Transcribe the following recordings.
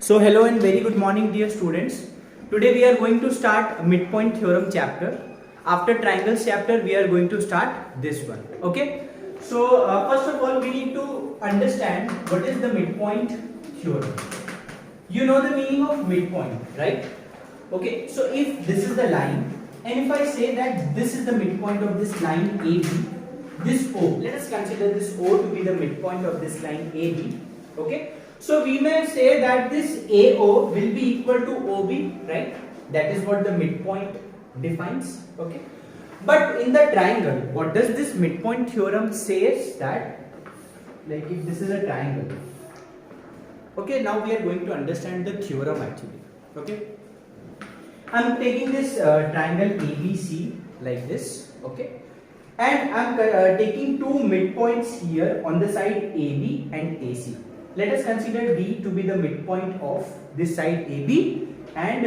So hello and very good morning dear students. Today we are going to start midpoint theorem chapter. After triangles chapter we are going to start this one. Okay. So first of all we need to understand what is the midpoint theorem. You know the meaning of midpoint, right? Okay. So if this is the line and if I say that this is the midpoint of this line AB, this O, let us consider this O to be the midpoint of this line AB. Okay. So we may say that this AO will be equal to OB, right? That is what the midpoint defines. Okay. But in the triangle, what does this midpoint theorem says that, like if this is a triangle. Okay, now we are going to understand the theorem actually. Okay. I am taking this triangle ABC like this. Okay. And I am taking two midpoints here on the side AB and AC. Let us consider D to be the midpoint of this side AB and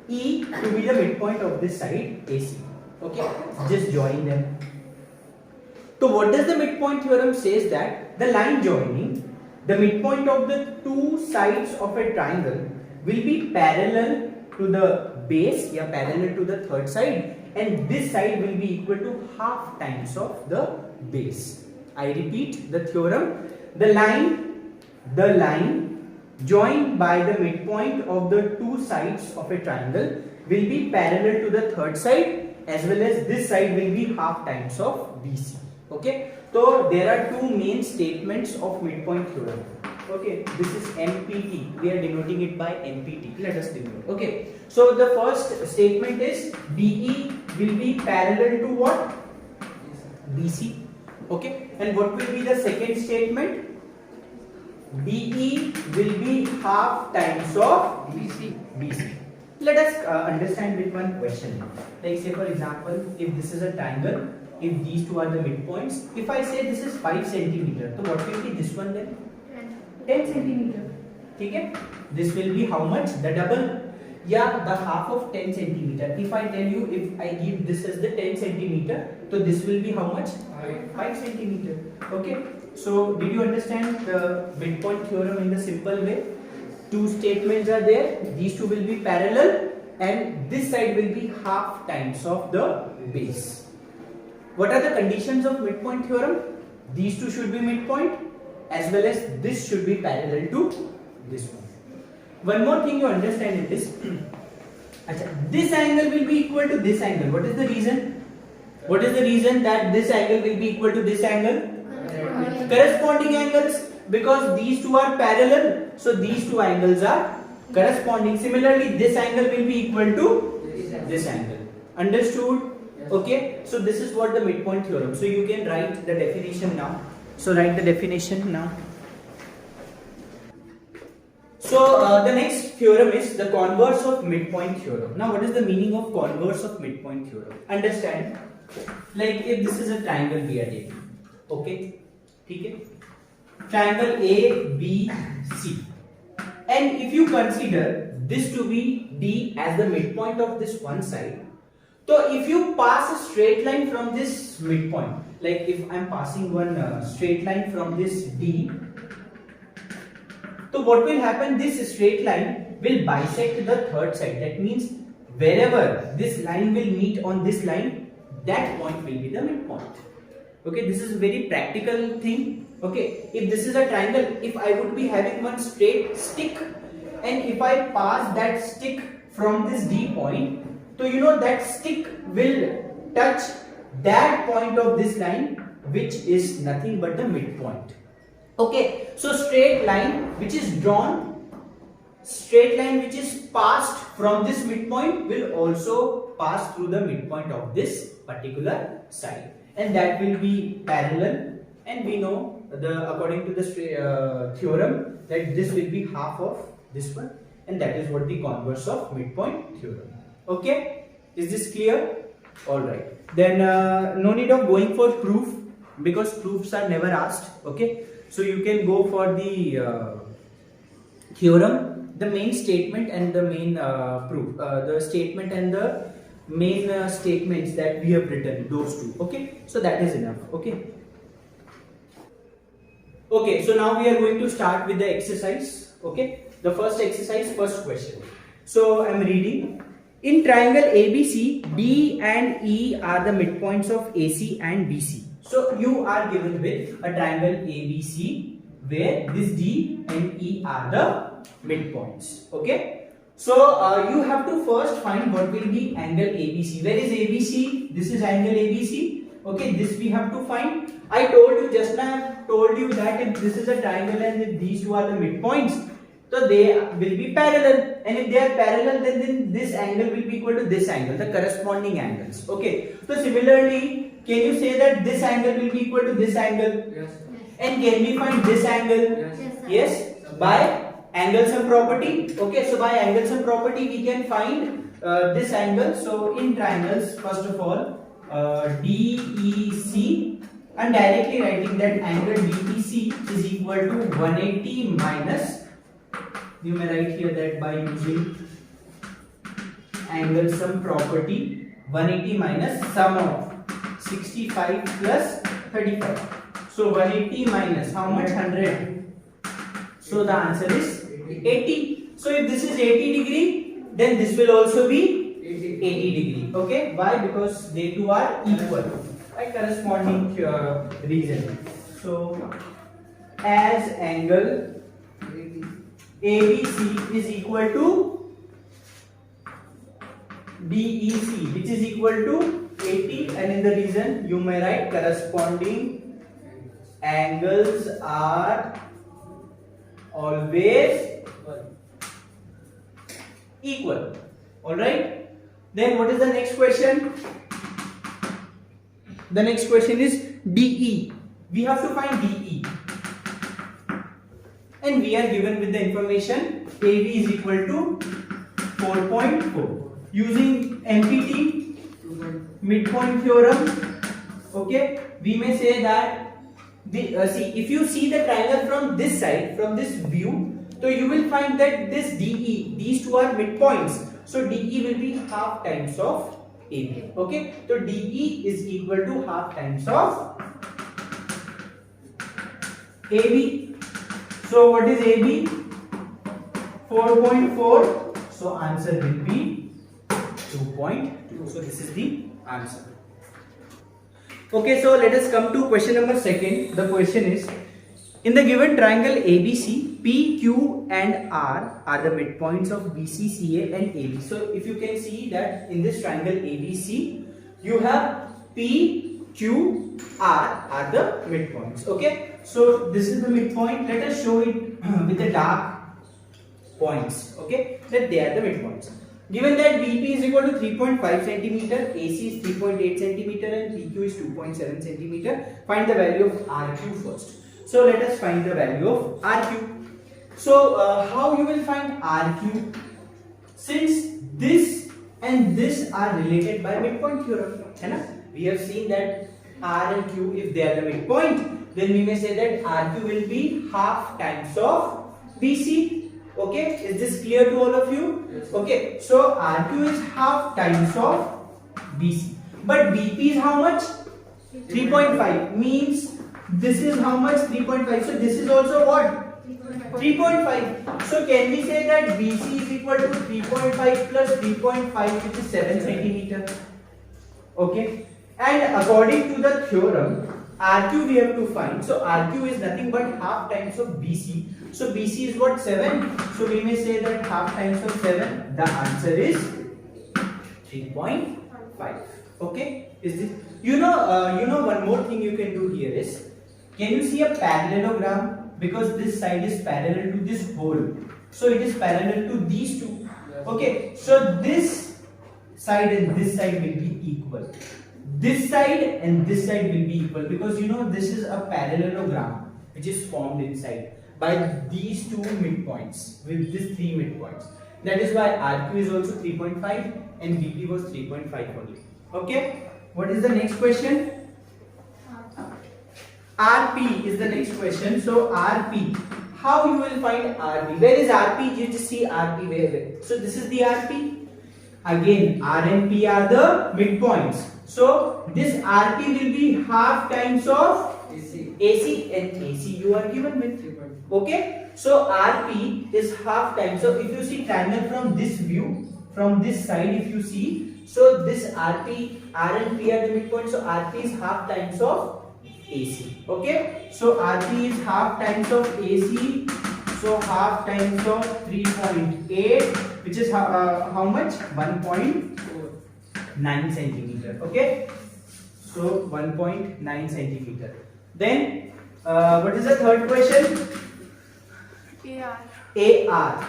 E to be the midpoint of this side AC. Okay, just join them. So what does the midpoint theorem says that the line joining the midpoint of the two sides of a triangle will be parallel to the base, parallel to the third side, and this side will be equal to half times of the base. I repeat the theorem. The line joined by the midpoint of the two sides of a triangle will be parallel to the third side, as well as this side will be half times of BC. Okay, so there are two main statements of midpoint theorem. Okay, this is MPT. We are denoting it by MPT. Let us denote. Okay, so the first statement is DE will be parallel to what? BC. Okay, and what will be the second statement? DE will be half times of BC. Let us understand with one question. Like say for example, if this is a triangle, if these two are the midpoints, if I say this is 5 centimeter, so what will be this one then? 10 centimeter. Okay? This will be how much? The double. Yeah, the half of 10 centimeter. If I tell you, if I give this as the 10 centimeter, so this will be how much? 5 centimeter. Okay. So did you understand the midpoint theorem in the simple way? Two statements are there. These two will be parallel and this side will be half times of the base. What are the conditions of midpoint theorem? These two should be midpoint as well as this should be parallel to this one. One more thing you understand in this. This angle will be equal to this angle. What is the reason? What is the reason that this angle will be equal to this angle? Corresponding angles, because these two are parallel, so these two angles are corresponding. Similarly, this angle will be equal to this angle. Understood? Okay, so this is what the midpoint theorem. So you can write the definition now. So write the definition now. So the next theorem is the converse of midpoint theorem. Now what is the meaning of converse of midpoint theorem? Understand, like if this is a triangle we are taking, okay, okay, triangle ABC, and if you consider this to be D as the midpoint of this one side, so if you pass a straight line from this midpoint, like if I am passing one straight line from this D, so what will happen? This straight line will bisect the third side. That means wherever this line will meet on this line, that point will be the midpoint. Okay, this is a very practical thing. Okay, if this is a triangle, if I would be having one straight stick and if I pass that stick from this D point, so you know that stick will touch that point of this line, which is nothing but the midpoint. Okay, so straight line which is drawn, straight line which is passed from this midpoint will also pass through the midpoint of this particular side, and that will be parallel, and we know according to the theorem that this will be half of this one, and that is what the converse of midpoint theorem. Okay, is this clear? Alright, then no need of going for proof because proofs are never asked. Okay, so you can go for the theorem, the main statement and the main proof, the statement and the main statements that we have written, those two. Okay, so that is enough. Okay. Okay, so now we are going to start with the exercise. Okay, the first exercise, first question. So I'm reading. In triangle ABC, D and E are the midpoints of AC and BC. So you are given with a triangle ABC where this D and E are the midpoints. Okay. So you have to first find what will be angle ABC. Where is ABC? This is angle ABC. Okay, this we have to find. I told you just now, I have told you that if this is a triangle and if these two are the midpoints, so they will be parallel, and if they are parallel, then this angle will be equal to this angle, the corresponding angles. Okay, so similarly, can you say that this angle will be equal to this angle? Yes. And can we find this angle? Yes. Yes, by angle sum property. Okay, so by angle sum property we can find this angle. So in triangles, first of all, DEC, and directly writing that angle DEC is equal to 180 minus, you may write here that by using angle sum property, 180 minus sum of 65 plus 35. So 180 minus how much? 100. So the answer is 80. So if this is 80 degree, then this will also be 80 degree. Okay, why? Because they two are equal, right? Corresponding reason. So as angle ABC is equal to DEC, which is equal to 80, and in the reason you may write corresponding angles are always equal. All right. Then what is the next question? The next question is DE. We have to find DE. And we are given with the information AB is equal to 4.4. Using MPT, midpoint theorem, okay, we may say that, see, if you see the triangle from this side, from this view, so you will find that this DE, these two are midpoints. So DE will be half times of AB. Okay, so DE is equal to half times of AB. So what is AB? 4.4. So answer will be 2.2. So this is the answer. Okay, so let us come to question number second. The question is, in the given triangle ABC, P, Q and R are the midpoints of BC, CA and AB. So if you can see that in this triangle ABC, you have P, Q, R are the midpoints. Okay, so this is the midpoint. Let us show it with the dark points. Okay, that they are the midpoints. Given that BP is equal to 3.5 centimeter, AC is 3.8 centimeter and PQ is 2.7 centimeter, find the value of RQ first. So let us find the value of RQ. So how you will find RQ? Since this and this are related by midpoint theorem, we have seen that R and Q, if they are the midpoint, then we may say that RQ will be half times of BC. Okay, is this clear to all of you? Yes. Okay, so RQ is half times of BC, but BP is how much? 3.5, means this is how much? 3.5. So this is also what? 3.5. So can we say that BC is equal to 3.5 plus 3.5, which is 7 centimeter? Okay, and according to the theorem, RQ we have to find. So RQ is nothing but half times of BC. So BC is what? 7. So we may say that half times of 7. The answer is 3.5. Okay, is this? You know one more thing you can do here is, can you see a parallelogram? Because this side is parallel to this hole, so it is parallel to these two. Okay, so this side and this side will be equal. This side and this side will be equal, because this is a parallelogram which is formed inside by these two midpoints with these three midpoints. That is why RQ is also 3.5 and BP was 3.5 only. Okay, what is the next question? RP is the next question. So RP, how you will find RP? Where is RP? You just see RP where? So this is the RP. Again, R and P are the midpoints. So this RP will be half times of AC and AC you are given with Okay, so RP is half times. So if you see triangle from this view, from this side, if you see, so this RP, R and P are the midpoint. So RP is half times of AC. Okay, so RP is half times of AC. So half times of 3.8, which is how much? 1.9 centimeter. Okay, so 1.9 centimeter. Then what is the third question? AR. AR.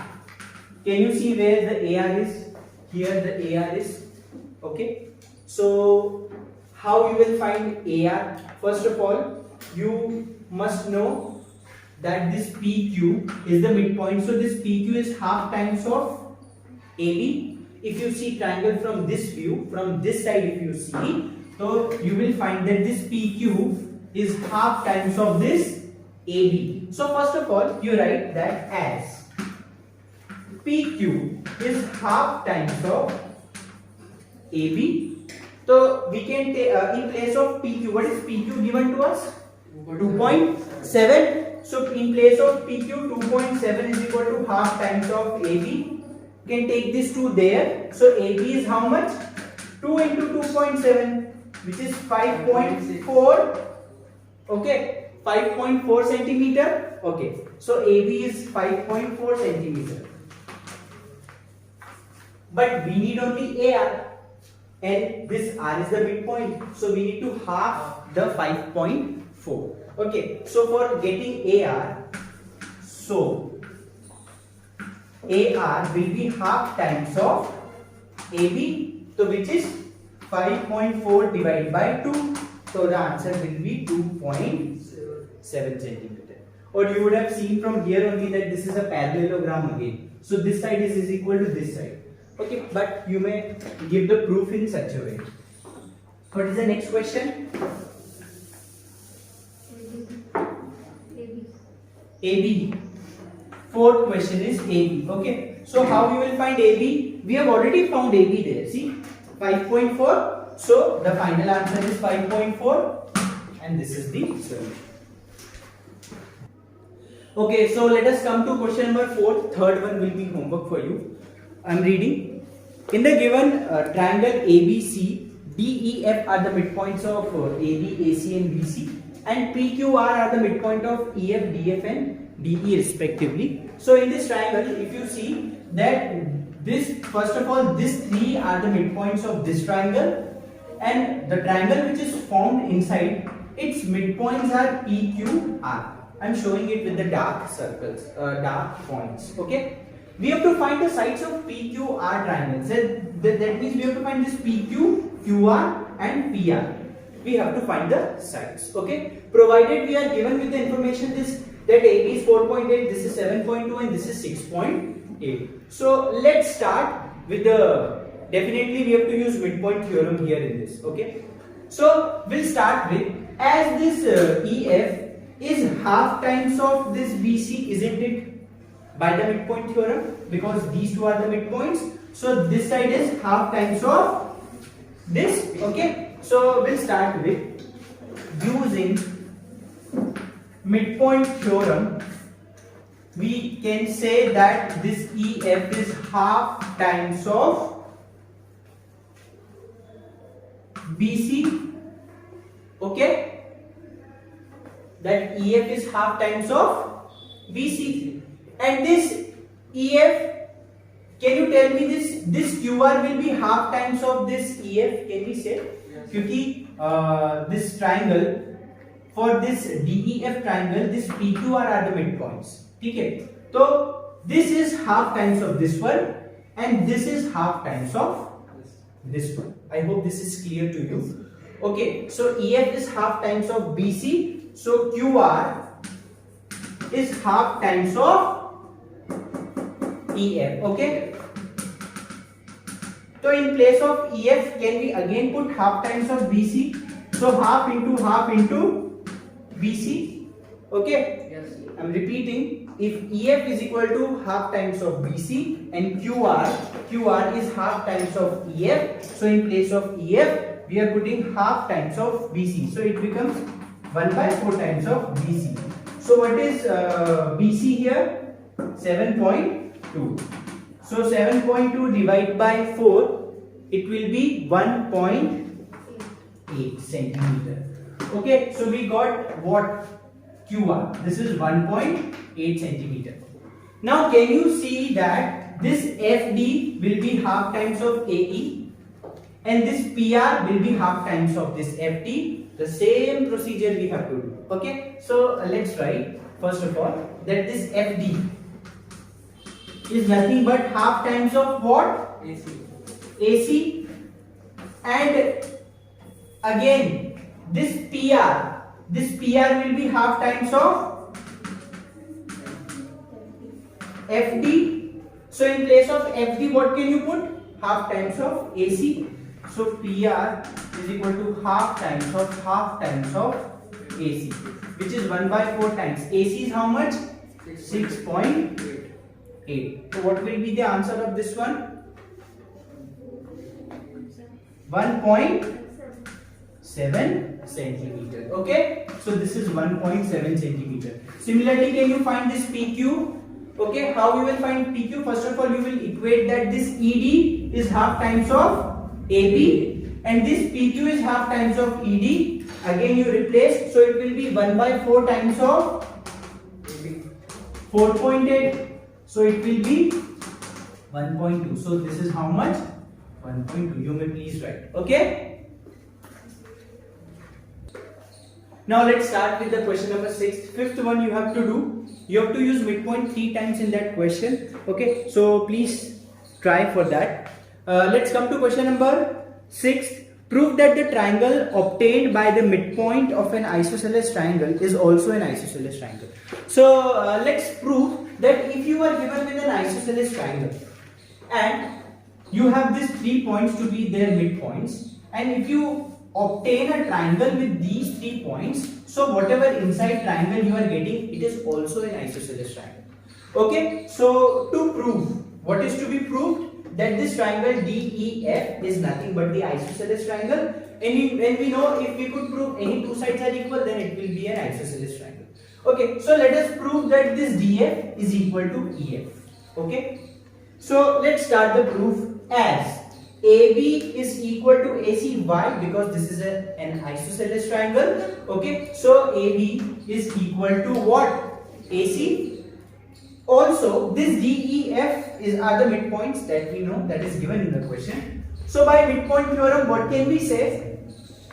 Can you see where the AR is? Here the AR is. Okay. So how you will find AR? First of all, you must know that this PQ is the midpoint. So this PQ is half times of AB. If you see triangle from this view, from this side if you see, so you will find that this PQ is half times of this AB. So first of all, you write that as PQ is half times of AB. So we can take in place of PQ, what is PQ given to us? 2.7. So in place of PQ, 2.7 is equal to half times of AB. You can take this 2 there. So AB is how much? 2 into 2.7, which is 5.4. Okay, 5.4 centimeter. Okay, so AB is 5.4 centimeter. But we need only AR, and this R is the midpoint. So we need to half the 5.4. Okay, so for getting AR, so AR will be half times of AB, so which is 5.4 divided by 2. So the answer will be 2.7 centimeter. Or you would have seen from here only that this is a parallelogram again. So this side is equal to this side. Okay, but you may give the proof in such a way. What is the next question? AB. Fourth question is AB. Okay, so how you will find AB? We have already found AB there. See, 5.4. So the final answer is 5.4, and this is the solution. Okay, so let us come to question number 4. Third one will be homework for you. I am reading. In the given triangle ABC, DEF are the midpoints of AB, AC and BC, and PQR are the midpoint of EF, DF and DE respectively. So in this triangle, if you see that this, first of all, these 3 are the midpoints of this triangle, and the triangle which is formed inside, its midpoints are PQR. I am showing it with the dark circles, dark points. Okay. We have to find the sides of PQR triangles. That means we have to find this PQ, QR and PR. We have to find the sides. Okay. Provided we are given with the information this that AB is 4.8, this is 7.2 and this is 6.8. So let's start with the, definitely we have to use midpoint theorem here in this. Okay. So we'll start with, as this EF is half times of this BC, isn't it? By the midpoint theorem, because these two are the midpoints. So this side is half times of this. Okay. So we'll start with using midpoint theorem. We can say that this EF is half times of BC. Okay. That EF is half times of BC. And this EF, can you tell me this QR will be half times of this EF? Can we say? Yes. Because this triangle, for this DEF triangle, this PQR are the midpoints. Okay. So this is half times of this one, and this is half times of this one. I hope this is clear to you. Okay. So EF is half times of BC. So QR is half times of EF. Okay. So in place of EF, can we again put half times of BC? So half into BC. Okay. Yes. I'm repeating. If EF is equal to half times of BC and QR is half times of EF. So in place of EF, we are putting half times of BC. So it becomes 1/4 times of BC. So what is BC here? 7.2. So 7.2 divided by 4, it will be 1.8 centimeter. Okay, so we got what? QR. This is 1.8 centimeter. Now can you see that this FD will be half times of AE and this PR will be half times of this FD. The same procedure we have to do. Okay, so let's write first of all that this FD is nothing but half times of what? AC. And again this PR will be half times of FD. So in place of FD, what can you put? Half times of AC. So PR is equal to half times of AC, which is 1/4 times. AC is how much? 6.8. So what will be the answer of this one? 1.7 centimeter. Okay, so this is 1.7 centimeter. Similarly, can you find this PQ? Okay, how you will find PQ? First of all, you will equate that this ED is half times of AB and this PQ is half times of ED. Again you replace, so it will be 1/4 times of 4.8. So it will be 1.2. So this is how much? 1.2. You may please write. Okay. Now let's start with the question number 6. Fifth one you have to do. You have to use midpoint 3 times in that question. Okay. So please try for that. Let's come to question number 6. Prove that the triangle obtained by the midpoint of an isosceles triangle is also an isosceles triangle. So let's prove that if you are given with an isosceles triangle and you have these 3 points to be their midpoints, and if you obtain a triangle with these 3 points, so whatever inside triangle you are getting, it is also an isosceles triangle. Okay, so to prove, what is to be proved? That this triangle DEF is nothing but the isosceles triangle, and when we know if we could prove any two sides are equal, then it will be an isosceles triangle. Okay, so let us prove that this DF is equal to EF. Okay, so let's start the proof as AB is equal to AC. Why? Because this is an isosceles triangle. Okay, so AB is equal to what? AC. Also, this DEF are the midpoints that we know, that is given in the question. So by midpoint theorem, what can we say?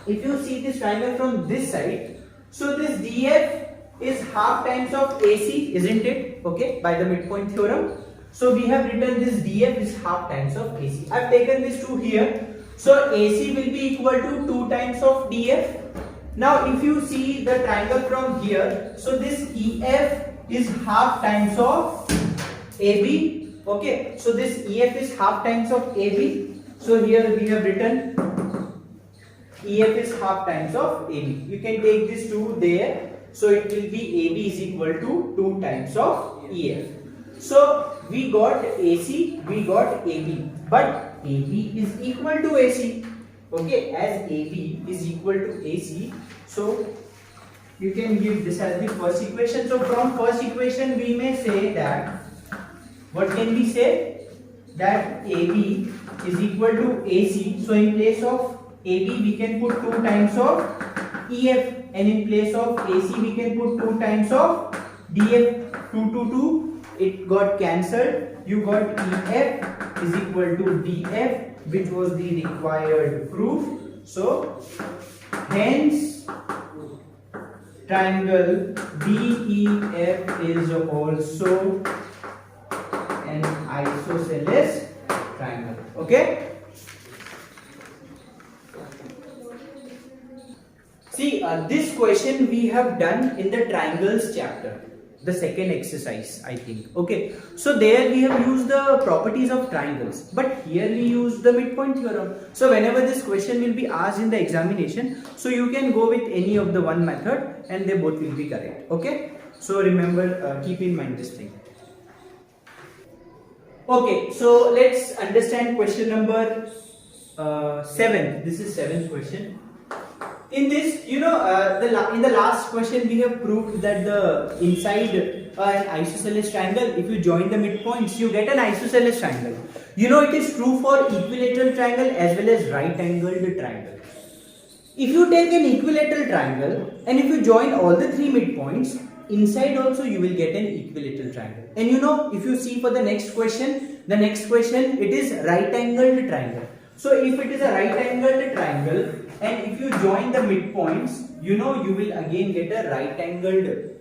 If you see this triangle from this side, so this DF is half times of AC, isn't it? Okay, by the midpoint theorem. So we have written this DF is half times of AC. I have taken this 2 here. So AC will be equal to 2 times of DF. Now if you see the triangle from here, so this EF is half times of AB. Okay, so this EF is half times of AB. So here we have written EF is half times of AB. You can take this 2 there. So it will be AB is equal to 2 times of EF. So we got AC, we got AB, but AB is equal to AC. Okay, as AB is equal to AC, so you can give this as the first equation. So from first equation we may say that, what can we say? That AB is equal to AC. So in place of AB we can put 2 times of EF, and in place of AC we can put 2 times of DF. 2 to 2, it got cancelled. You got EF is equal to DF, which was the required proof. So hence triangle DEF is also an isosceles triangle. Okay. See, this question we have done in the triangles chapter, the second exercise, I think. Okay, so there we have used the properties of triangles, but here we use the midpoint theorem. So whenever this question will be asked in the examination, so you can go with any of the one method and they both will be correct. Okay, so remember, keep in mind this thing. Okay, so let's understand question number 7. This is 7th question. in this, in the last question we have proved that the inside an isosceles triangle, if you join the midpoints, you get an isosceles triangle. It is true for equilateral triangle as well as right angled triangle. If you take an equilateral triangle and if you join all the three midpoints, inside also you will get an equilateral triangle. And if you see for the next question it is right angled triangle. So if it is a right angled triangle and if you join the midpoints, you will again get a right angled.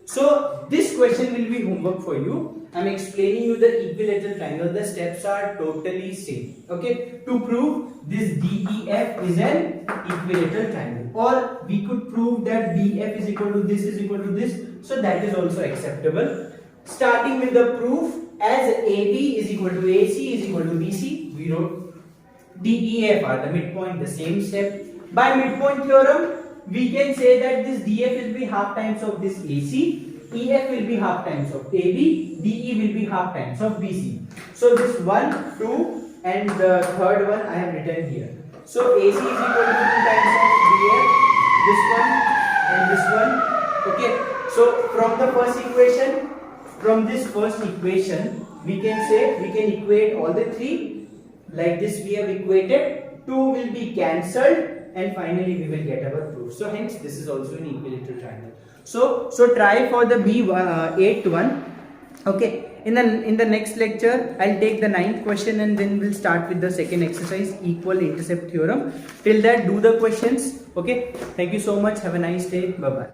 So this question will be homework for you. I am explaining you the equilateral triangle. The steps are totally same. Okay, to prove this DEF is an equilateral triangle, or we could prove that BF is equal to this is equal to this. So that is also acceptable. Starting with the proof, as AB is equal to AC is equal to BC, we wrote DEF are the midpoint, the same step. By midpoint theorem, we can say that this DF will be half times of this AC, EF will be half times of AB, DE will be half times of BC. So this 1, 2 and the third one I have written here. So AC is equal to 2 times of BF, this one and this one. Okay. So from the first equation, from this first equation, we can say we can equate all the three. Like this we have equated, 2 will be cancelled and finally we will get our proof. So hence this is also an equilateral triangle. So try for the B8 one. Okay, in the next lecture I'll take the 9th question and then we'll start with the second exercise, equal intercept theorem. Till that, do the questions. Okay, thank you so much. Have a nice day. Bye bye.